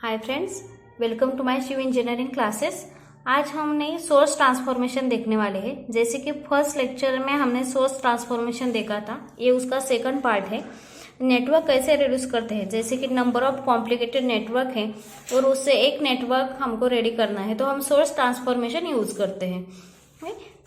Hi friends, welcome to my Shiv engineering classes. आज हमने source transformation देखने वाले हैं। जैसे कि फर्स्ट लेक्चर में हमने सोर्स ट्रांसफॉर्मेशन देखा था, ये उसका सेकंड पार्ट है। नेटवर्क कैसे रिड्यूस करते हैं, जैसे कि नंबर ऑफ कॉम्प्लिकेटेड नेटवर्क है और उससे एक नेटवर्क हमको रेडी करना है तो हम सोर्स ट्रांसफॉर्मेशन यूज करते हैं।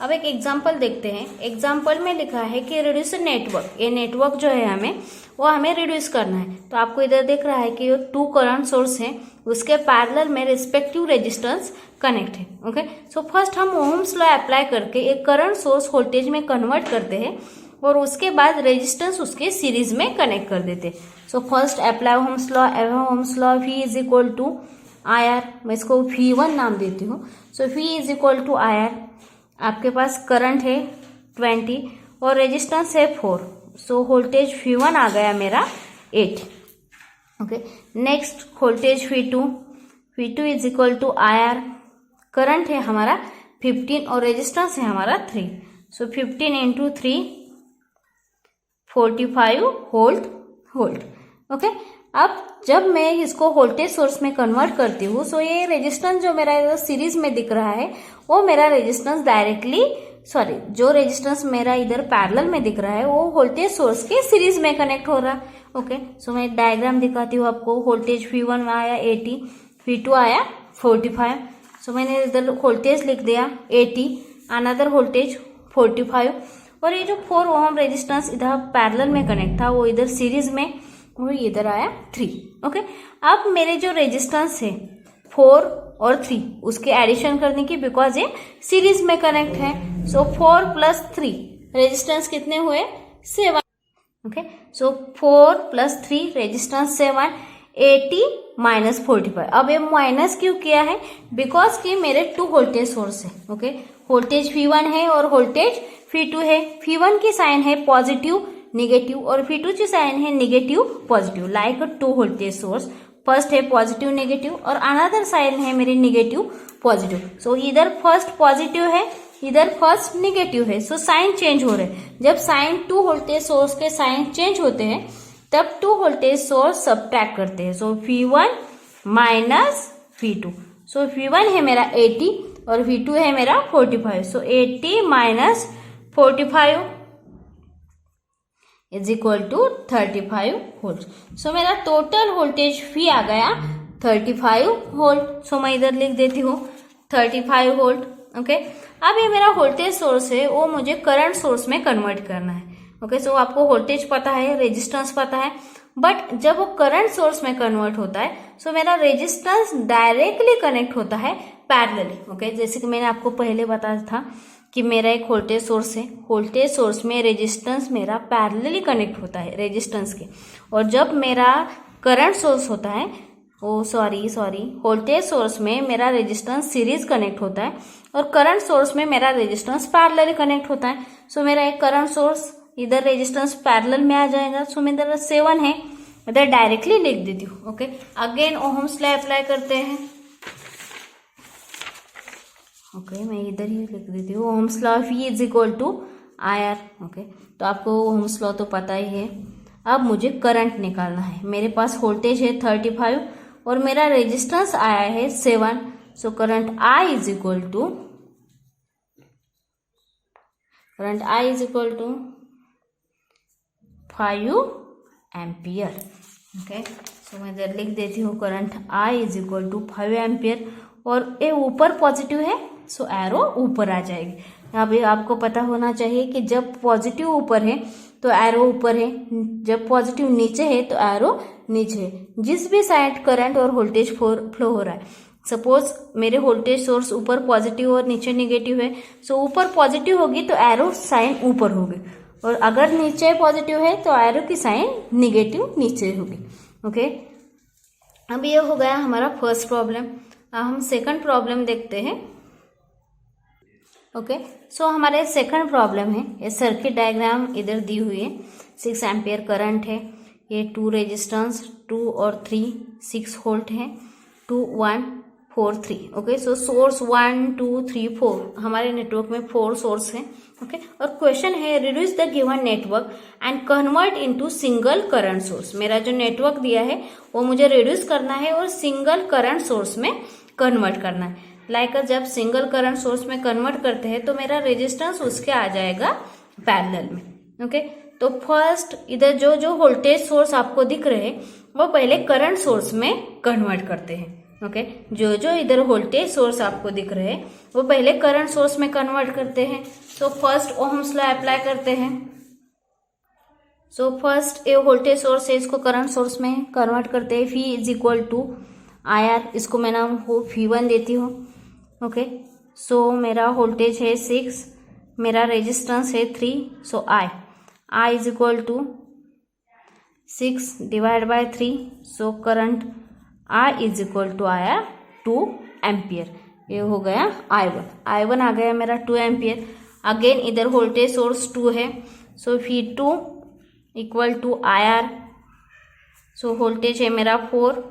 अब एक एग्जाम्पल देखते हैं। एग्जाम्पल में लिखा है कि रिड्यूस नेटवर्क, ये नेटवर्क जो है हमें रिड्यूस करना है। तो आपको इधर दिख रहा है कि टू करंट सोर्स है, उसके पैरेलल में रिस्पेक्टिव रेजिस्टेंस कनेक्ट है। ओके, सो फर्स्ट हम ओम्स लॉ अप्लाई करके एक करंट सोर्स वोल्टेज में कन्वर्ट करते हैं और उसके बाद रेजिस्टेंस उसके सीरीज में कनेक्ट कर देते हैं। So first apply ohms law V is equal to IR, मैं इसको V1 नाम देती हूँ। So V is equal to IR, आपके पास करंट है 20 और रेजिस्टेंस है 4। सो वोल्टेज V1 आ गया मेरा 8। Okay, next voltage V2 is equal to IR, current है हमारा 15 और रेजिस्टेंस है हमारा 3। सो 15 इंटू 3 45 वोल्ट। ओके, अब जब मैं इसको वोल्टेज सोर्स में कन्वर्ट करती हूँ सो ये रेजिस्टेंस जो मेरा सीरीज में दिख रहा है वो मेरा रेजिस्टेंस जो रेजिस्टेंस मेरा इधर पैरेलल में दिख रहा है वो वोल्टेज सोर्स के सीरीज में कनेक्ट हो रहा है। ओके, सो मैं डायग्राम दिखाती हूँ आपको। वोल्टेज V1 आया 80, V2 आया 45। सो मैंने इधर वोल्टेज लिख दिया 80, अनदर वोल्टेज 45 और ये जो 4 ओम रेजिस्टेंस इधर पैरेलल में कनेक्ट था वो इधर सीरीज में, वो इधर आया 3। ओके, अब मेरे जो रेजिस्टेंस है 4 और 3 उसके एडिशन करने की, बिकॉज ये सीरीज में कनेक्ट है। सो 4 प्लस 3 रेजिस्टेंस कितने हुए 7। ओके, सो 4 प्लस 3 रेजिस्टेंस 7, 80 माइनस 45। अब ये माइनस क्यों किया है, बिकॉज कि मेरे 2 वोल्टेज सोर्स है। ओके, वोल्टेज V1 है और वोल्टेज V2 है। V1 की साइन है पॉजिटिव नेगेटिव और V2 की साइन है negative positive, like 2 voltage source. First है पॉजिटिव नेगेटिव और अनदर साइन है मेरी नेगेटिव पॉजिटिव। सो इधर फर्स्ट पॉजिटिव है, इधर फर्स्ट नेगेटिव है। सो साइन चेंज हो रहे हैं। जब साइन 2 वोल्टेज सोर्स के साइन चेंज होते हैं तब 2 वोल्टेज सोर्स सब्ट्रैक्ट करते हैं। सो V1 माइनस V2। सो V1 है मेरा 80 और V2 है मेरा 45। So 80 minus 45 is equal to 35 volt. So मेरा टोटल वोल्टेज V आ गया 35 वोल्ट। सो मैं इधर लिख देती हूँ 35 वोल्ट। ओके, अब ये मेरा वोल्टेज सोर्स है वो मुझे करंट सोर्स में कन्वर्ट करना है। ओके, सो आपको वोल्टेज पता है, रेजिस्टेंस पता है, बट जब वो करंट सोर्स में कन्वर्ट होता है सो मेरा रेजिस्टेंस डायरेक्टली कनेक्ट होता है पैरेलली। ओके, जैसे कि मैंने आपको पहले बताया था कि मेरा एक वोल्टेज सोर्स है, वोल्टेज सोर्स में रेजिस्टेंस मेरा पैरेलली कनेक्ट होता है रेजिस्टेंस के, और जब मेरा करंट सोर्स होता है वोल्टेज सोर्स में मेरा रेजिस्टेंस सीरीज कनेक्ट होता है और करंट सोर्स में मेरा रेजिस्टेंस पैरेलली कनेक्ट होता है। सो मेरा एक करंट सोर्स इधर रेजिस्टेंस पैरेलल में आ जाएगा। सो मैं इधर 7 है, इधर डायरेक्टली लिख देती हूँ। Okay, again Ohm's law apply करते हैं। ओके, मैं इधर ही लिख देती हूँ Ohm's law V is equal to IR। Okay, तो आपको ओहम्स लॉ तो पता ही है। अब मुझे करंट निकालना है। मेरे पास वोल्टेज है 35 और मेरा रेजिस्टेंस आया है 7। So current I is equal to 5 ampere. Okay, so मैं इधर लिख देती हूँ current I is equal to 5 ampere और ये ऊपर पॉजिटिव है सो एरो ऊपर आ जाएगी। अभी आपको पता होना चाहिए कि जब पॉजिटिव ऊपर है तो एरो ऊपर है, जब पॉजिटिव नीचे है तो एरो नीचे है। जिस भी साइड करंट और वोल्टेज फ्लो हो रहा है, सपोज मेरे वोल्टेज सोर्स ऊपर पॉजिटिव और नीचे नेगेटिव है, सो ऊपर पॉजिटिव होगी तो एरो साइन ऊपर होगी, और अगर नीचे पॉजिटिव है तो एरो की साइन नेगेटिव नीचे होगी। ओके, अब ये हो गया हमारा फर्स्ट प्रॉब्लम। अब हम सेकंड प्रॉब्लम देखते हैं। ओके, सो हमारे सेकंड प्रॉब्लम है, ये सर्किट डायग्राम इधर दी हुई है। 6 एम्पियर करंट है, ये 2 रेजिस्टेंस 2 और 3 6 वोल्ट है, 2 1 4 3। ओके, सो सोर्स 1 2 3 4, हमारे नेटवर्क में 4 सोर्स है ओके। और क्वेश्चन है reduce the given network and convert into single current source. मेरा जो नेटवर्क दिया है वो मुझे रिड्यूस करना है और सिंगल करंट सोर्स में कन्वर्ट करना है। लाइक जब सिंगल करंट सोर्स में कन्वर्ट करते हैं तो मेरा रेजिस्टेंस उसके आ जाएगा पैरेलल में, ओके। तो फर्स्ट इधर जो जो वोल्टेज सोर्स आपको दिख रहे हैं वो पहले करंट सोर्स में कन्वर्ट करते हैं, ओके। जो जो इधर वोल्टेज सोर्स आपको दिख रहे हैं वो पहले करंट सोर्स में कन्वर्ट करते हैं। तो फर्स्ट ओहम्स लॉ अप्लाई करते हैं। सो फर्स्ट ये वोल्टेज सोर्स है, इसको करंट सोर्स में कन्वर्ट करते हैं। V is equal to IR, इसको मैं नाम को V1 देती हूँ, ओके। सो मेरा वोल्टेज है 6, मेरा रेजिस्टेंस है 3, so I is equal to 6 divide by 3, so current I is equal to आया 2 एम्पियर। ये हो गया I1 आ गया मेरा 2 एम्पियर। अगेन इधर वोल्टेज सोर्स 2 है, so V2 equal to IR। So voltage है मेरा 4,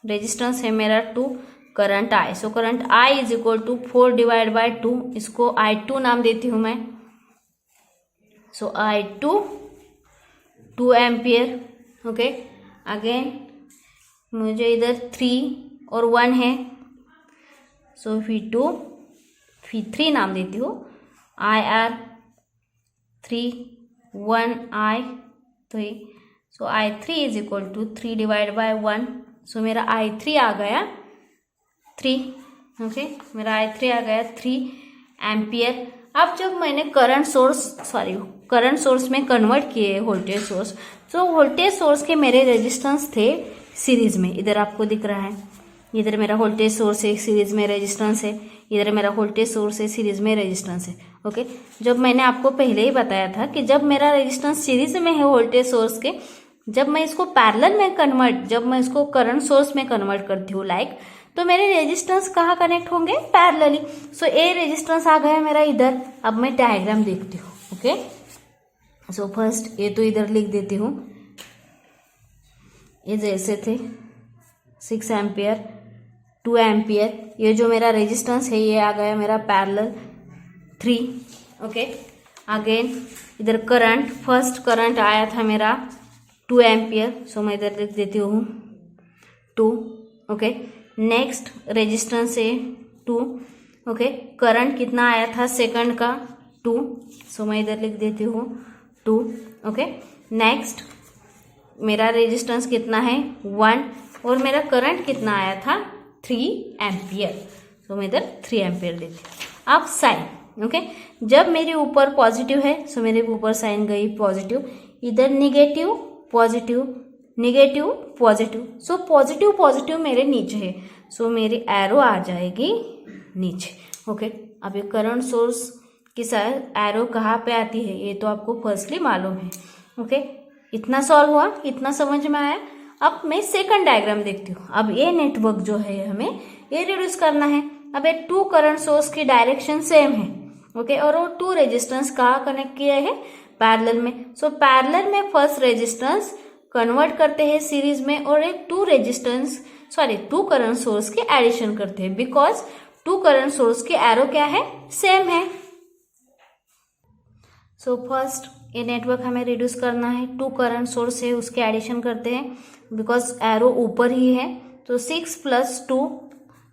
रेजिस्टेंस है मेरा 2, current I, so current I is equal to 4 divide by 2, इसको I2 नाम देती हूँ मैं। सो I2 2 एम्पियर, ओके। अगेन मुझे इधर 3 और 1 है, सो V3 नाम देती हूँ। IR 3 1 I3, so I3 is equal to 3 divide by 1, so मेरा I3 आ गया 3, ओके। मेरा I3 आ गया 3 एम्पियर। अब जब मैंने करंट सोर्स में कन्वर्ट किए वोल्टेज सोर्स, तो वोल्टेज सोर्स के मेरे रेजिस्टेंस थे सीरीज में। इधर आपको दिख रहा है, इधर मेरा वोल्टेज सोर्स है, सीरीज में रेजिस्टेंस है, इधर मेरा वोल्टेज सोर्स है, सीरीज में रेजिस्टेंस है, ओके। जब मैंने आपको पहले ही बताया था कि जब मेरा रेजिस्टेंस सीरीज में है वोल्टेज सोर्स के, जब मैं इसको पैरेलल में जब मैं इसको करंट सोर्स में कन्वर्ट करती हूँ लाइक, तो मेरे रेजिस्टेंस कहाँ कनेक्ट होंगे? पैरेलली। सो ए रेजिस्टेंस आ गया मेरा इधर। अब मैं डायग्राम देखती हूँ, ओके। सो फर्स्ट ये तो इधर लिख देती हूँ, ये जैसे थे 6 एम्पियर 2 एम्पियर, ये जो मेरा रेजिस्टेंस है ये आ गया मेरा पैरेलल 3, ओके। अगेन इधर करंट, फर्स्ट करंट आया था मेरा 2 एम्पियर, सो मैं इधर लिख देती हूँ 2, ओके। नेक्स्ट रेजिस्टेंस है 2, ओके। करंट कितना आया था सेकंड का 2, सो मैं इधर लिख देती हूँ 2, ओके। नेक्स्ट मेरा रेजिस्टेंस कितना है 1 और मेरा करंट कितना आया था 3 एम्पियर, तो मैं इधर 3 एम्पियर देती हूँ। अब साइन, ओके। जब मेरे ऊपर पॉजिटिव है, सो मेरे ऊपर साइन गई पॉजिटिव, इधर negative positive negative positive, so positive positive मेरे नीचे है, सो मेरी एरो आ जाएगी नीचे, ओके। अब ये करंट सोर्स की साइड एरो कहाँ पे आती है ये तो आपको फर्स्टली मालूम है, ओके। इतना सॉल्व हुआ, इतना समझ में आया। अब मैं सेकंड डायग्राम देखती हूँ। अब ये नेटवर्क जो है हमें ये रिड्यूस करना है। अब ये 2 करंट सोर्स की डायरेक्शन सेम है, ओके। और वो 2 रेजिस्टेंस कहाँ कनेक्ट किया है? पैरेलल में। सो पैरेलल में फर्स्ट रेजिस्टेंस कन्वर्ट करते हैं सीरीज में और एक 2 करंट सोर्स की एडिशन करते हैं, बिकॉज 2 करंट सोर्स की एरो क्या है? सेम है। सो फर्स्ट ये नेटवर्क हमें रिड्यूस करना है, 2 करंट सोर्स है उसके एडिशन करते हैं, बिकॉज एरो ऊपर ही है। तो 6 + 2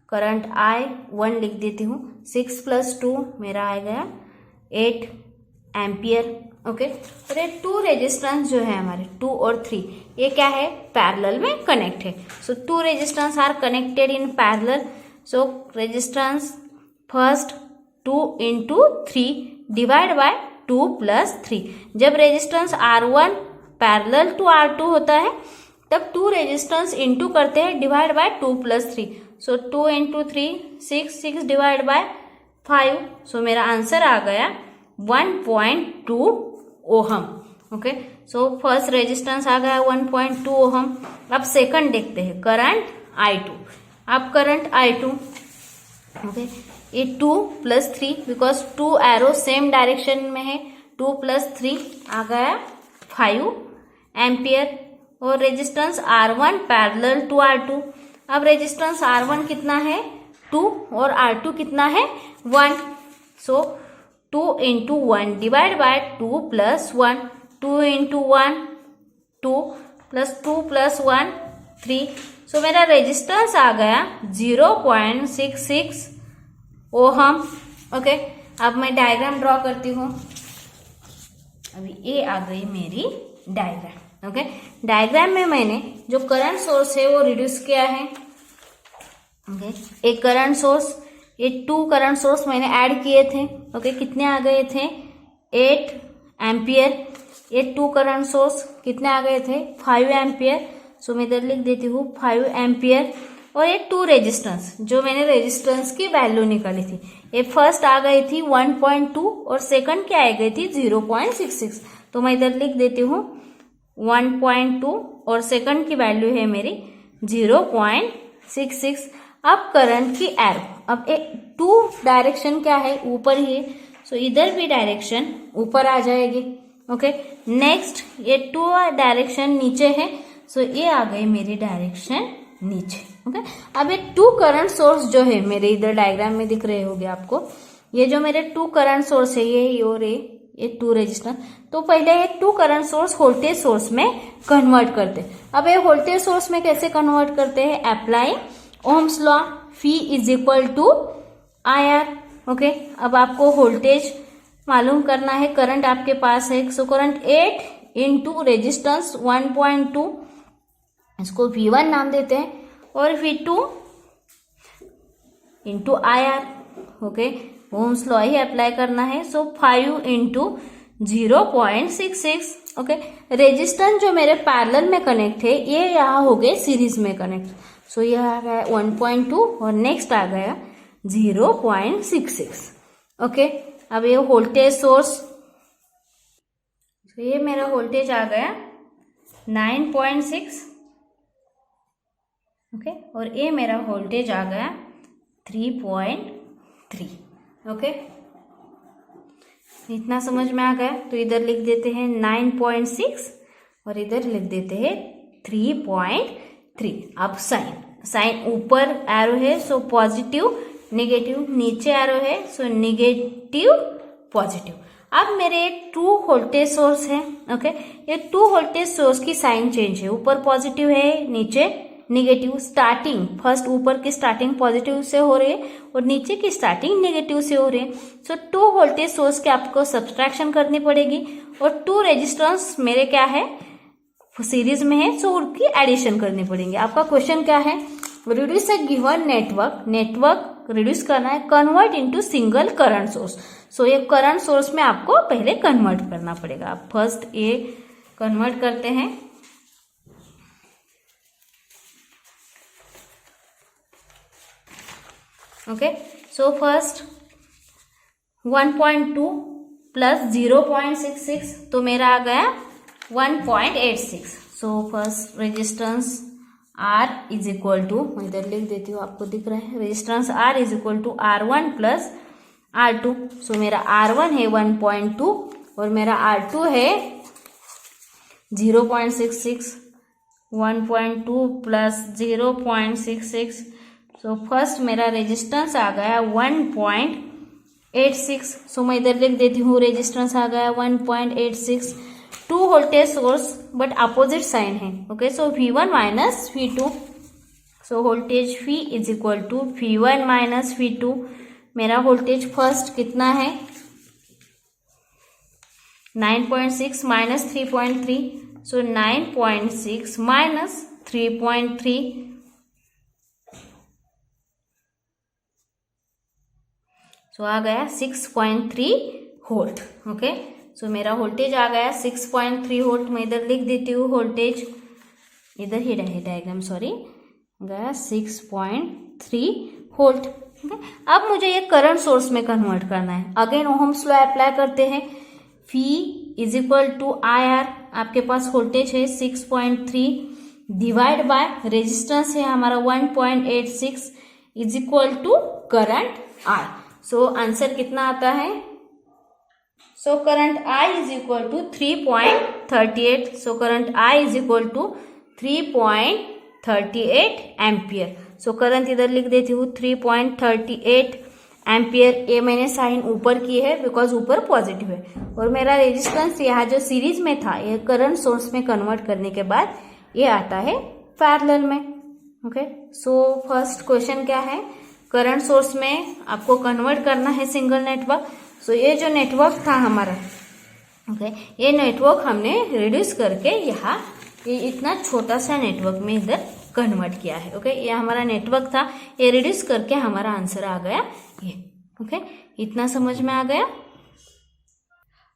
करंट I1 लिख देती हूँ, 6 + 2 मेरा आ गया 8 एम्पियर, ओके। और ये 2 रेजिस्टेंस जो है हमारे 2 और 3 ये क्या है? पैरेलल में कनेक्ट है। सो 2 resistance R connected in parallel, so resistance first 2 × 3 divide by 2 + 3। जब resistance R1 parallel to R2 होता है तब 2 रेजिस्टेंस इंटू करते हैं divide by 2 + 3, so 2 × 3 6 divide by 5, so मेरा आंसर आ गया 1.2 ohm, okay. So first resistance आ गया 1.2 ओहम। अब सेकंड देखते हैं, करंट I2। अब करंट I2, ओके, ये 2 + 3 बिकॉज 2 एरो सेम डायरेक्शन में है, 2 + 3 आ गया 5 एम्पियर। और resistance R1 parallel to R2। अब रेजिस्टेंस R1 कितना है? 2 और R2 कितना है? 1। सो 2 into 1 divide by 2 plus 1, 2 into 1 2 plus 2 plus 1 3। सो मेरा रेजिस्टेंस आ गया 0.66 ओहम। ओके, अब मैं डायग्राम ड्रॉ करती हूँ। अभी ये आ गई मेरी डायग्राम। ओके, डायग्राम में मैंने जो करंट सोर्स है वो रिड्यूस किया है। ओके, एक करंट सोर्स, ये 2 करंट सोर्स मैंने ऐड किए थे। ओके, कितने आ गए थे 8 एम्पियर। ये 2 करंट सोर्स कितने आ गए थे 5 एम्पियर। सो मैं इधर लिख देती हूँ 5 एम्पियर। और ये 2 रेजिस्टेंस, जो मैंने रेजिस्टेंस की वैल्यू निकाली थी, ये फर्स्ट आ गई थी 1.2 और सेकंड क्या आ गई थी 0.66। तो मैं इधर लिख देती हूँ 1.2 और सेकंड की वैल्यू है मेरी 0.66। अब करंट की एरो, अब 2 डायरेक्शन क्या है ऊपर ही है, सो इधर भी डायरेक्शन ऊपर आ जाएगी। ओके, नेक्स्ट ये 2 डायरेक्शन नीचे है, सो ये आ गई मेरी डायरेक्शन नीचे। ओके, अब ये 2 करंट सोर्स जो है मेरे इधर डायग्राम में दिख रहे होंगे आपको, ये जो मेरे 2 करंट सोर्स है ये और ये 2 रेजिस्टेंस। तो पहले ये 2 करंट सोर्स वोल्टेज सोर्स में कन्वर्ट करते। अब ये वोल्टेज सोर्स में कैसे कन्वर्ट करते हैं, applying Ohm's law, fee is equal to IR। Okay, अब आपको वोल्टेज मालूम करना है, करंट आपके पास है, सो करंट 8 इंटू रेजिस्टेंस 1.2, इसको V1 नाम देते हैं, और V2 into IR। Okay, ohm's law ही अप्लाई करना है। सो 5 इंटू 0.66। ओके, रेजिस्टेंस जो मेरे पैरेलल में कनेक्ट है ये यहाँ हो गए सीरीज में कनेक्ट। सो यह आ गया 1.2 और नेक्स्ट आ गया 0.66। ओके, अब ये वोल्टेज सोर्स, तो ये मेरा वोल्टेज आ गया 9.6। ओके, और ये मेरा वोल्टेज आ गया 3.3। ओके, इतना समझ में आ गया। तो इधर लिख देते हैं 9.6 और इधर लिख देते हैं 3.3। अब साइन ऊपर एरो है सो पॉजिटिव नेगेटिव, नीचे एरो है सो नेगेटिव पॉजिटिव। अब मेरे 2 वोल्टेज सोर्स है। ओके, ये 2 वोल्टेज सोर्स की साइन चेंज है, ऊपर पॉजिटिव है नीचे नेगेटिव। स्टार्टिंग फर्स्ट ऊपर की स्टार्टिंग पॉजिटिव से हो रही है और नीचे की स्टार्टिंग नेगेटिव से हो रही है। सो 2 वोल्टेज सोर्स के आपको सब्सट्रैक्शन करनी पड़ेगी और 2 रेजिस्टेंस मेरे क्या है सीरीज में है, सो उनकी एडिशन करनी पड़ेगी। आपका क्वेश्चन क्या है, reduce a given network reduce करना है, convert into single current source. So ये करंट सोर्स में आपको पहले कन्वर्ट करना पड़ेगा। आप फर्स्ट ये कन्वर्ट करते हैं। ओके, सो फर्स्ट 1.2 प्लस 0.66 तो मेरा आ गया 1.86। So first resistance R is equal to, मैं इधर लिख देती हूँ आपको दिख रहा है, resistance R is equal to R1 plus R2। So मेरा R1 है 1.2 और मेरा R2 है 0.66। 1.2 प्लस 0.66, सो फर्स्ट मेरा रेजिस्टेंस आ गया 1.86। सो मैं इधर लिख देती हूँ रेजिस्टेंस आ गया 1.86। 2 voltage source but opposite sign है। Okay, so V1 minus V2, so voltage V is equal to V1 minus V2। मेरा वोल्टेज फर्स्ट कितना है 9.6 माइनस 3.3, सो 9.6 माइनस 3.3, सो आ गया 6.3 वोल्ट। ओके, सो मेरा वोल्टेज आ गया 6.3 वोल्ट। मैं इधर लिख देती हूँ वोल्टेज, इधर ही रहे डायग्राम, सॉरी, गया 6.3 वोल्ट। अब मुझे ये करंट सोर्स में कन्वर्ट करना है। अगेन ओहम्स लॉ अप्लाई करते हैं, phi is equal to IR। आपके पास वोल्टेज है 6.3 डिवाइड बाय रेजिस्टेंस है हमारा 1.86 is equal to current I। So answer कितना आता है, so current I is equal to 3.38। So current I is equal to 3.38 ampere. So current इधर लिख देती हूँ 3.38 एम्पियर, ये मैंने साइन ऊपर की है बिकॉज ऊपर पॉजिटिव है, और मेरा रेजिस्टेंस यहाँ जो सीरीज में था ये करंट सोर्स में कन्वर्ट करने के बाद ये आता है पैरेलल में। ओके, सो फर्स्ट क्वेश्चन क्या है, करंट सोर्स में आपको कन्वर्ट करना है सिंगल नेटवर्क। सो ये जो नेटवर्क था हमारा, ओके, ये नेटवर्क हमने रिड्यूस करके यहाँ ये इतना छोटा सा नेटवर्क में इधर कन्वर्ट किया है। ओके, ये हमारा नेटवर्क था, ये रिड्यूस करके हमारा आंसर आ गया ये। ओके, इतना समझ में आ गया।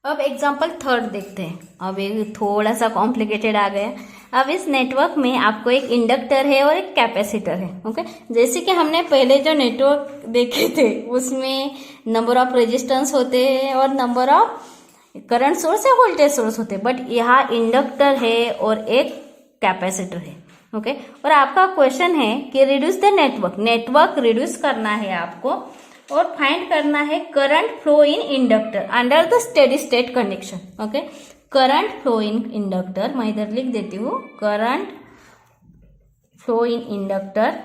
अब एग्जांपल थर्ड देखते हैं। अब ये थोड़ा सा कॉम्प्लिकेटेड आ गया। अब इस नेटवर्क में आपको एक इंडक्टर है और एक कैपेसिटर है। ओके, जैसे कि हमने पहले जो नेटवर्क देखे थे उसमें नंबर ऑफ रेजिस्टेंस होते हैं और नंबर ऑफ करंट सोर्स या वोल्टेज सोर्स होते हैं, बट यहाँ इंडक्टर है और एक कैपेसिटर है। ओके, और आपका क्वेश्चन है कि रिड्यूस द नेटवर्क रिड्यूस करना है आपको और फाइंड करना है current flow in inductor under the steady state condition. Okay, current flow in inductor, मैं इधर लिख देती हूँ, current flow in inductor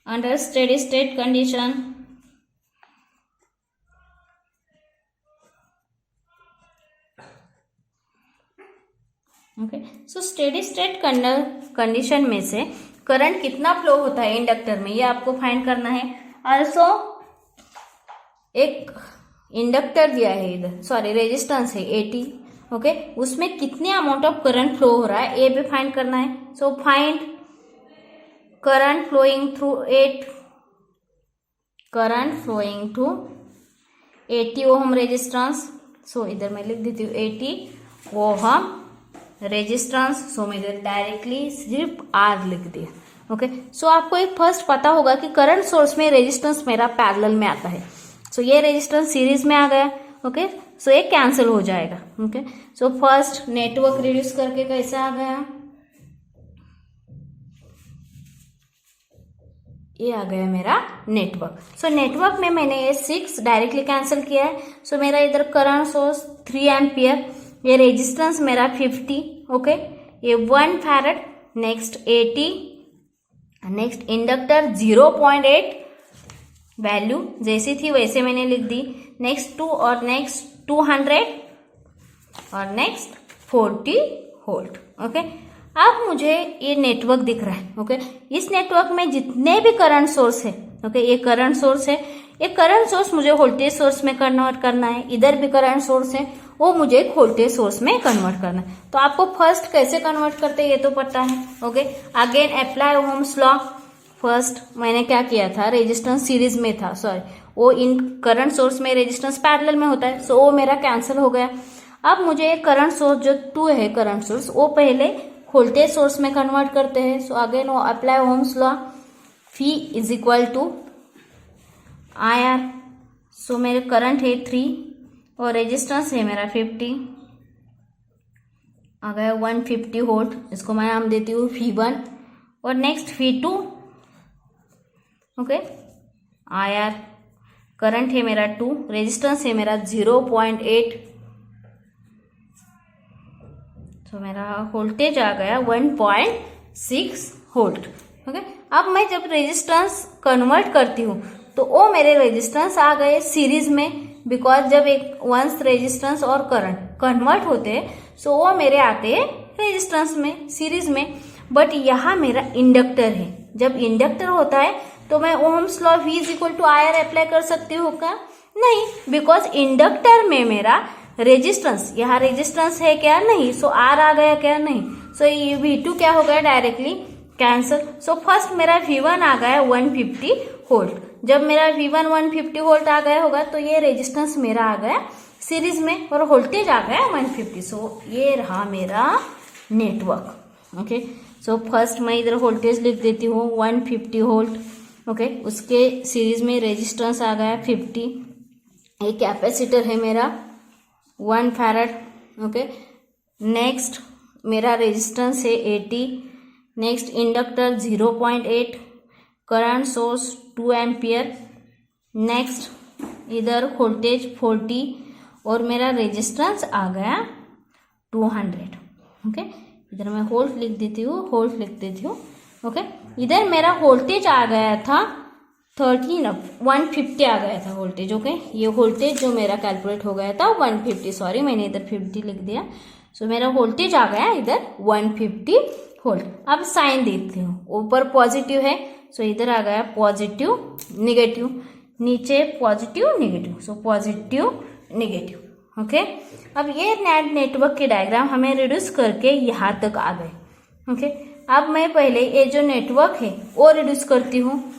under steady state condition. Okay, so steady state condition में से करंट कितना फ्लो होता है इंडक्टर में, ये आपको फाइंड करना है। ऑल्सो एक इंडक्टर दिया है इधर, सॉरी रेजिस्टेंस है 80। ओके, उसमें कितने अमाउंट ऑफ करंट फ्लो हो रहा है ये भी फाइंड करना है। So find current flowing through 80 ohm resistance. So इधर मैं लिख देती हूँ 80 ओहम रेजिस्टेंस। सो मैं इधर डायरेक्टली सिर्फ आर लिख दिया। ओके, सो आपको एक फर्स्ट पता होगा कि करंट सोर्स में रेजिस्टेंस मेरा पैरेलल में आता है। सो ये रेजिस्टेंस सीरीज में आ गया। ओके, सो ये कैंसिल हो जाएगा। Okay, so first network reduce करके कैसा आ गया, ये आ गया मेरा नेटवर्क। सो नेटवर्क में मैंने ये 6 डायरेक्टली कैंसिल किया है। सो मेरा इधर करंट सोर्स 3 एम्पियर, ये रेजिस्टेंस मेरा 50। ओके, ये 1 farad, next 80, next inductor 0.8 value जैसी थी वैसे मैंने लिख दी, नेक्स्ट 2 और नेक्स्ट 200 और नेक्स्ट 40 वोल्ट। ओके, अब मुझे ये नेटवर्क दिख रहा है। ओके, इस नेटवर्क में जितने भी करंट सोर्स है, ओके, ये करंट सोर्स है, ये करंट सोर्स मुझे वोल्टेज सोर्स में कन्वर्ट करना है। इधर भी करंट सोर्स है, वो मुझे एक वोल्टेज सोर्स में कन्वर्ट करना है। तो आपको फर्स्ट कैसे कन्वर्ट करते हैं ये तो पता है। Okay, again apply Ohm's law. First मैंने क्या किया था, रेजिस्टेंस सीरीज में था, सॉरी वो इन करंट सोर्स में रेजिस्टेंस पैरेलल में होता है, सो वो मेरा कैंसिल हो गया। अब मुझे करंट सोर्स जो 2 है करंट सोर्स, वो पहले वोल्टेज सोर्स में कन्वर्ट करते हैं। सो अगेन वो apply ohms law, fee is equal to I R. So मेरे करंट है 3 और रेजिस्टेंस है मेरा 50, आ गया 150 वोल्ट, इसको मैं नाम देती हूँ V1 और next V2। Okay, I R, current है मेरा 2, रेजिस्टेंस है मेरा 0.8, तो मेरा वोल्टेज आ गया 1.6 वोल्ट। ओके, अब मैं जब रेजिस्टेंस कन्वर्ट करती हूँ तो वो मेरे रेजिस्टेंस आ गए सीरीज में, बिकॉज जब एक वंस रेजिस्टेंस और करंट कन्वर्ट होते हैं सो वो मेरे आते हैं रेजिस्टेंस में सीरीज में। बट यहाँ मेरा इंडक्टर है, जब इंडक्टर होता है तो मैं Ohm's law V is equal to I R apply कर सकती हूँ क्या? नहीं, बिकॉज इंडक्टर में मेरा रेजिस्टेंस, यहाँ रेजिस्टेंस है क्या? नहीं, सो आर आ गया क्या? नहीं, सो ये V2 क्या हो गया? Directly cancel. सो फर्स्ट मेरा V1 आ गया 150 वोल्ट। जब मेरा V1 150 वोल्ट आ गया होगा तो ये रेजिस्टेंस मेरा आ गया सीरीज में और वोल्टेज आ गया 150। सो ये रहा मेरा नेटवर्क। ओके, सो फर्स्ट मैं इधर वोल्टेज लिख देती हूँ 150 वोल्ट। ओके, उसके सीरीज में रेजिस्टेंस आ गया 50। ये कैपेसिटर है मेरा 1 फैरड। ओके, नेक्स्ट मेरा रेजिस्टेंस है 80, next inductor 0.8, current source 2 ampere, next इधर वोल्टेज 40 और मेरा रेजिस्टेंस आ गया 200। ओके, इधर मैं वोल्ट लिख देती हूँ, वोल्ट लिख देती हूँ ओके, इधर मेरा वोल्टेज आ गया था 150 आ गया था वोल्टेज। ओके, ये वोल्टेज जो मेरा कैलकुलेट हो गया था 150, सॉरी मैंने इधर 50 लिख दिया। सो मेरा वोल्टेज आ गया इधर 150 वोल्ट। अब साइन देखती हूँ, ऊपर पॉजिटिव है सो इधर आ गया पॉजिटिव नेगेटिव, नीचे positive negative, so positive negative. Okay, अब ये नेटवर्क के डायग्राम हमें रिड्यूस करके यहाँ तक आ गए। ओके, अब मैं पहले ये जो नेटवर्क है वो रिड्यूस करती हूँ।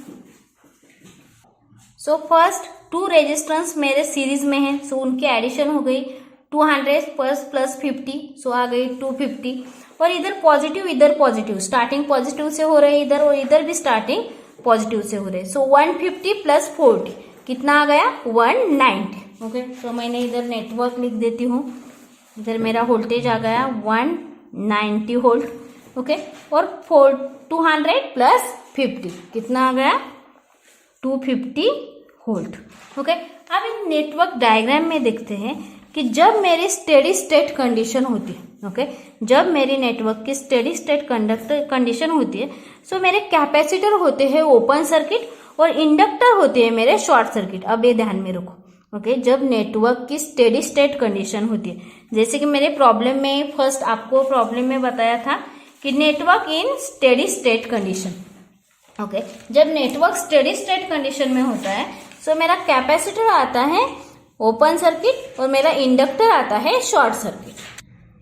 सो फर्स्ट 2 रेजिस्टेंस मेरे सीरीज में है, सो उनकी एडिशन हो गई 200 प्लस 50, सो आ गई 250। और इधर पॉजिटिव स्टार्टिंग पॉजिटिव से हो रहे इधर, और इधर भी स्टार्टिंग पॉजिटिव से हो रहे। सो 150 प्लस 40 कितना आ गया 190। ओके, तो मैंने इधर नेटवर्क लिख देती हूँ। इधर मेरा वोल्टेज आ गया 190 वोल्ट। ओके, और 200 प्लस 50 कितना आ गया 250 वोल्ट। ओके, अब इन नेटवर्क डायग्राम में देखते हैं कि जब मेरी स्टेडी स्टेट कंडीशन होती है, ओके, जब मेरी नेटवर्क की स्टेडी स्टेट कंडीशन होती है, सो मेरे कैपेसिटर होते हैं ओपन सर्किट और इंडक्टर होते हैं मेरे शॉर्ट सर्किट। अब ये ध्यान में रखो। ओके, जब नेटवर्क की स्टेडी स्टेट कंडीशन होती है, जैसे कि मेरे प्रॉब्लम में फर्स्ट आपको प्रॉब्लम में बताया था कि नेटवर्क इन स्टेडी स्टेट कंडीशन। ओके, जब नेटवर्क स्टेडी स्टेट कंडीशन में होता है सो मेरा कैपेसिटर आता है ओपन सर्किट और मेरा इंडक्टर आता है शॉर्ट सर्किट।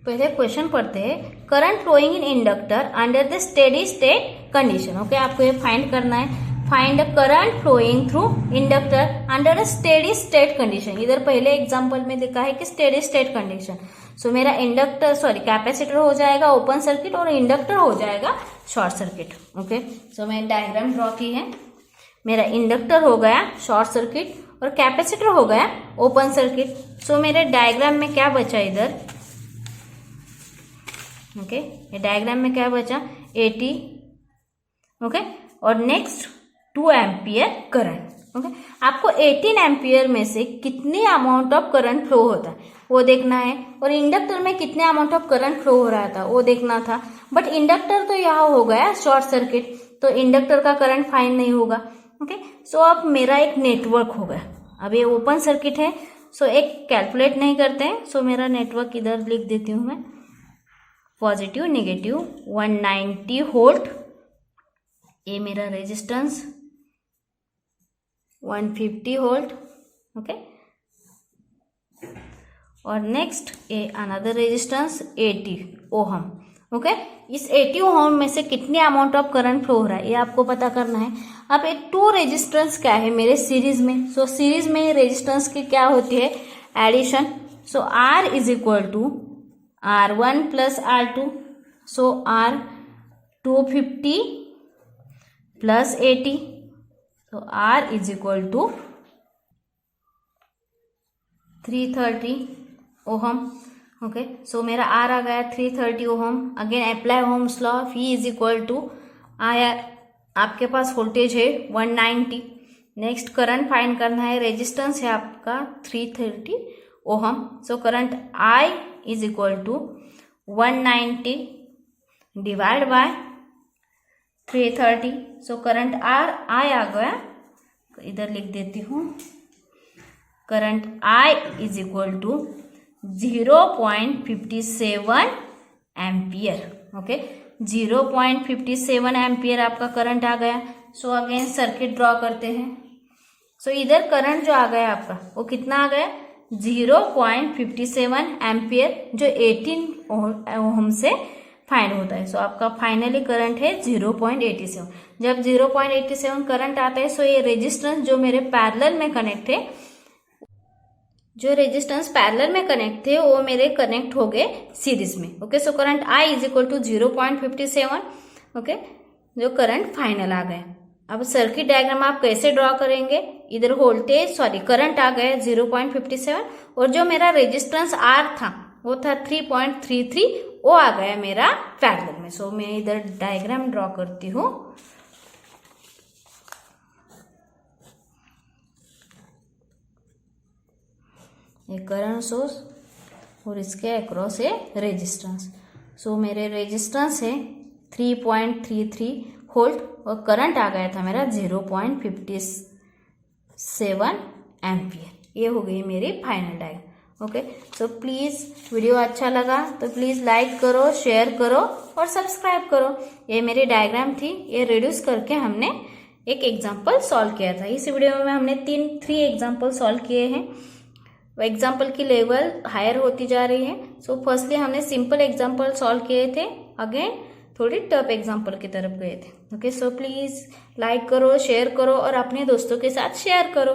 पहले क्वेश्चन पढ़ते हैं, current flowing in inductor under the steady state condition. Okay, आपको ये फाइंड करना है, find the current flowing through inductor under a steady state condition. इधर पहले एग्जांपल में देखा है कि स्टेडी स्टेट कंडीशन, सो मेरा कैपेसिटर हो जाएगा ओपन सर्किट और इंडक्टर हो जाएगा शॉर्ट सर्किट। ओके, सो मैंने डायग्राम ड्रॉ की है। मेरा इंडक्टर हो गया शॉर्ट सर्किट और कैपेसिटर हो गया ओपन सर्किट। सो मेरे डायग्राम में क्या बचा इधर, ओके, ये डायग्राम में क्या बचा 80। ओके, और नेक्स्ट 2 एम्पियर करंट। ओके, आपको 18 एम्पियर में से कितनी अमाउंट ऑफ करंट फ्लो होता है वो देखना है, और इंडक्टर में कितने अमाउंट ऑफ करंट फ्लो हो रहा था वो देखना था। बट इंडक्टर तो यहाँ हो गया शॉर्ट सर्किट, तो इंडक्टर का करंट फाइंड नहीं होगा। ओके, सो अब मेरा एक नेटवर्क हो गया। अब ये ओपन सर्किट है, सो एक कैलकुलेट नहीं करते हैं, सो मेरा नेटवर्क इधर लिख देती हूँ मैं, पॉजिटिव नेगेटिव 190 वोल्ट, ये मेरा रेजिस्टेंस 150 वोल्ट। ओके, और नेक्स्ट ये अनदर रेजिस्टेंस 80 ओहम। ओके, इस 80 ओहम में से कितने अमाउंट ऑफ करंट फ्लो हो रहा है ये आपको पता करना है। अब एक 2 रेजिस्टेंस क्या है मेरे सीरीज में, सो सीरीज में रेजिस्टेंस की क्या होती है addition. So R is equal to R1 plus R2, so R 250 plus 80, so R is equal to 330 ohm. Okay, so मेरा R आ गया 330 ohm. Again apply ohm's law, V is equal to R, आपके पास voltage है 190। Next current find करना है, resistance है आपका 330 ohm. So current I is equal to 190 divide by 330। So current R I आ गया, इधर लिख देती हूँ, current I is equal to 0.57 ampere. Okay, 0.57 ampere आपका करंट आ गया। सो अगेन सर्किट ड्रॉ करते हैं। सो इधर करंट जो आ गया आपका वो कितना आ गया 0.57 एम्पियर, जो 18 ओहम से फाइंड होता है। सो आपका फाइनली करंट है 0.87। जब 0.87 करंट आता है सो ये रेजिस्टेंस जो मेरे पैरेलल में कनेक्ट है, जो रेजिस्टेंस पैरेलल में कनेक्ट थे वो मेरे कनेक्ट हो गए सीरीज में। Okay, so current I is equal to 0.57। Okay, जो करंट फाइनल आ गए। अब सर्किट डायग्राम आप कैसे ड्रॉ करेंगे, इधर वोल्टेज करंट आ गया 0.57 और जो मेरा रेजिस्टेंस R था वो था 3.33, वो आ गया मेरा पैरेलल में। सो मैं इधर डायग्राम ड्रॉ करती हूँ। ये करंट सोर्स और इसके अक्रॉस है रेजिस्टेंस। सो मेरे रेजिस्टेंस है 3.33 वोल्ट और करंट आ गया था मेरा 0.57 एम्पियर। ये हो गई मेरी final diagram. Okay, so please video अच्छा लगा तो प्लीज़ लाइक करो, शेयर करो और सब्सक्राइब करो। ये मेरी डायग्राम थी, ये रिड्यूस करके हमने एक एग्जाम्पल सॉल्व किया था। इस वीडियो में हमने 3 एग्जाम्पल सॉल्व किए हैं। एग्जाम्पल की लेवल हायर होती जा रही है। सो फर्स्टली हमने सिंपल एग्जाम्पल सॉल्व किए थे, अगेन थोड़ी टफ एग्जाम्पल की तरफ गए थे। ओके, सो प्लीज़ लाइक करो, शेयर करो और अपने दोस्तों के साथ शेयर करो।